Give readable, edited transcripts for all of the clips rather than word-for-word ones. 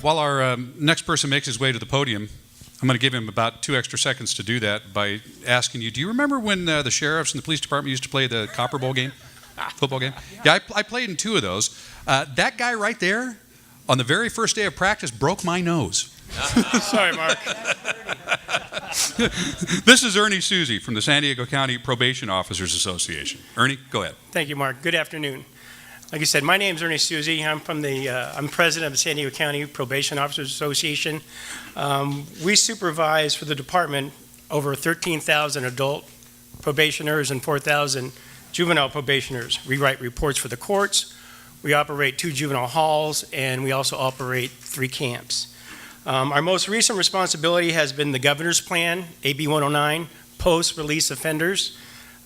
while our next person makes his way to the podium, I'm going to give him about 2 extra seconds to do that by asking you, do you remember when the sheriffs and the police department used to play the Copper Bowl game, football game? Yeah, I played in 2 of those. That guy right there, on the very first day of practice, broke my nose. Sorry, Mark. This is Ernie Susi from the San Diego County Probation Officers Association. Ernie, go ahead. Thank you, Mark. Good afternoon. Like you said, my name is Ernie Susi. I'm president of the San Diego County Probation Officers Association. We supervise for the department over 13,000 adult probationers and 4,000 juvenile probationers. We write reports for the courts. We operate 2 juvenile halls, and we also operate 3 camps. Our most recent responsibility has been the governor's plan, AB 109, post-release offenders.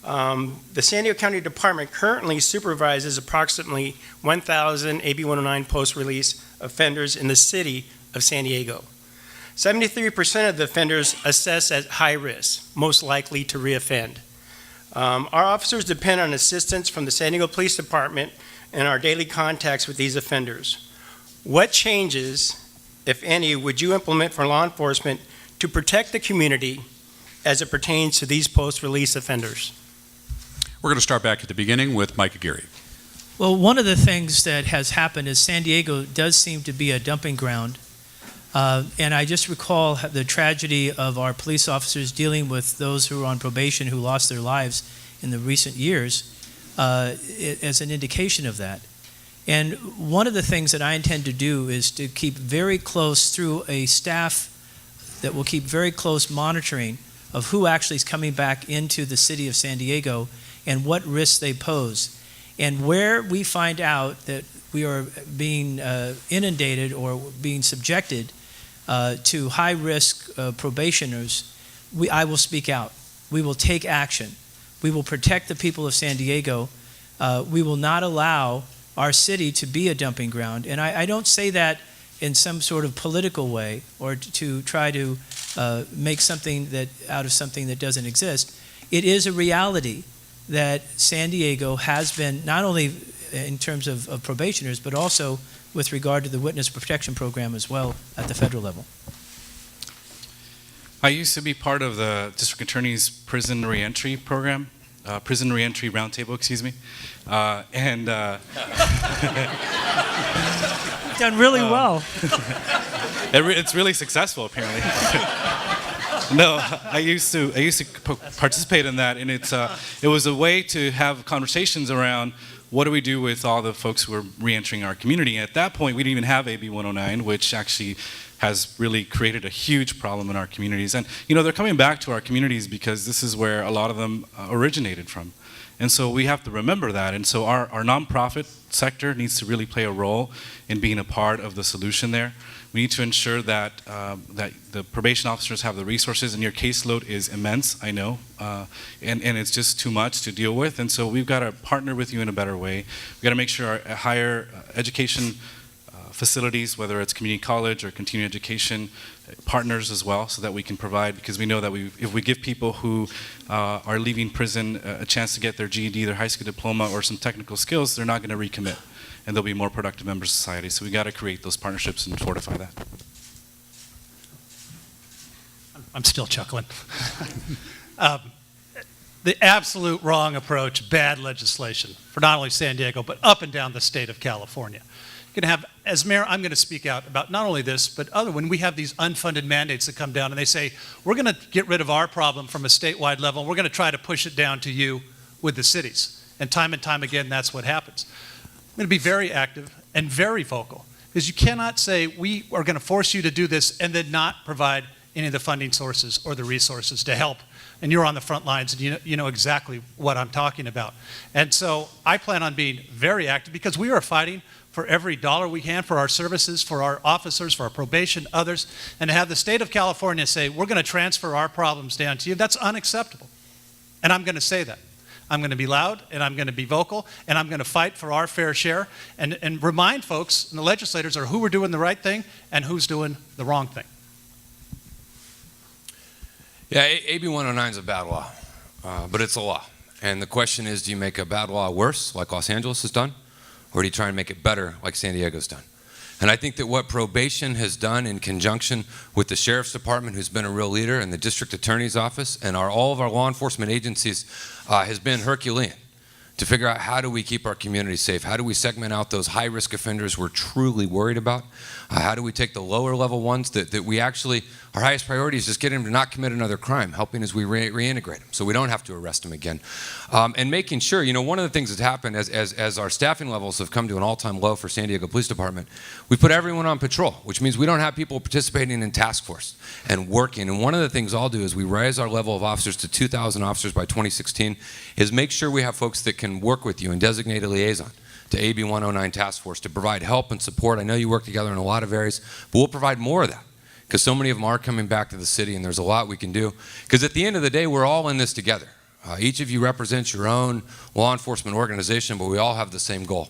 The San Diego County Department currently supervises approximately 1,000 AB 109 post-release offenders in the city of San Diego. 73% of the offenders assessed as high risk, most likely to reoffend. Our officers depend on assistance from the San Diego Police Department in our daily contacts with these offenders. What changes, if any, would you implement for law enforcement to protect the community as it pertains to these post-release offenders? We're going to start back at the beginning with Mike Aguirre. Well, one of the things that has happened is San Diego does seem to be a dumping ground. And I just recall the tragedy of our police officers dealing with those who were on probation who lost their lives in the recent years as an indication of that. And one of the things that I intend to do is to keep very close through a staff that will keep very close monitoring of who actually is coming back into the city of San Diego and what risks they pose. And where we find out that we are being inundated or being subjected to high-risk probationers, I will speak out. We will take action. We will protect the people of San Diego. We will not allow our city to be a dumping ground. And I don't say that in some sort of political way or to try to make something that out of something that doesn't exist. It is a reality that San Diego has been, not only in terms of probationers, but also with regard to the witness protection program as well at the federal level. I used to be part of the District Attorney's prison reentry program, prison reentry roundtable, excuse me. Done really well. It's really successful, apparently. No, I used to participate in that, and it was a way to have conversations around what do we do with all the folks who are reentering our community. And at that point, we didn't even have AB 109, which actually has really created a huge problem in our communities. And they're coming back to our communities because this is where a lot of them originated from. And so we have to remember that. And so our nonprofit sector needs to really play a role in being a part of the solution there. We need to ensure that that the probation officers have the resources, and your caseload is immense, I know, and it's just too much to deal with. And so we've got to partner with you in a better way. We've got to make sure our higher education facilities, whether it's community college or continuing education, partners as well, so that we can provide, because we know that if we give people who are leaving prison a chance to get their GED, their high school diploma, or some technical skills, they're not going to recommit, and they'll be more productive members of society. So we got to create those partnerships and fortify that. I'm still chuckling. The absolute wrong approach, bad legislation for not only San Diego, but up and down the state of California. Going to have, as mayor, I'm going to speak out about not only this, but when we have these unfunded mandates that come down and they say, we're going to get rid of our problem from a statewide level, and we're going to try to push it down to you with the cities. And time again, that's what happens. I'm going to be very active and very vocal, because you cannot say we are going to force you to do this and then not provide any of the funding sources or the resources to help. And you're on the front lines, and you know exactly what I'm talking about. And so I plan on being very active, because we are fighting for every dollar we can for our services, for our officers, for our probation, others, and to have the state of California say, we're going to transfer our problems down to you, that's unacceptable. And I'm going to say that. I'm going to be loud, and I'm going to be vocal, and I'm going to fight for our fair share, and remind folks and the legislators are who are doing the right thing and who's doing the wrong thing. Yeah, AB 109 is a bad law, but it's a law. And the question is, do you make a bad law worse, like Los Angeles has done, or do you try and make it better, like San Diego's done? And I think that what probation has done in conjunction with the Sheriff's Department, who's been a real leader, and the District Attorney's Office, and all of our law enforcement agencies has been Herculean to figure out how do we keep our community safe? How do we segment out those high-risk offenders we're truly worried about? How do we take the lower-level ones that we actually, our highest priority is just getting them to not commit another crime, helping as we reintegrate them so we don't have to arrest them again. And making sure, one of the things that's happened as our staffing levels have come to an all-time low for San Diego Police Department, we put everyone on patrol, which means we don't have people participating in task force and working. And one of the things I'll do is we raise our level of officers to 2,000 officers by 2016, is make sure we have folks that can work with you and designate a liaison to AB 109 Task Force to provide help and support. I know you work together in a lot of areas, but we'll provide more of that because so many of them are coming back to the city, and there's a lot we can do. Because at the end of the day, we're all in this together. Each of you represents your own law enforcement organization, but we all have the same goal,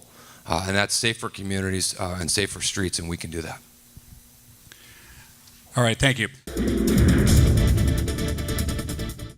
and that's safer communities and safer streets, and we can do that. All right, thank you.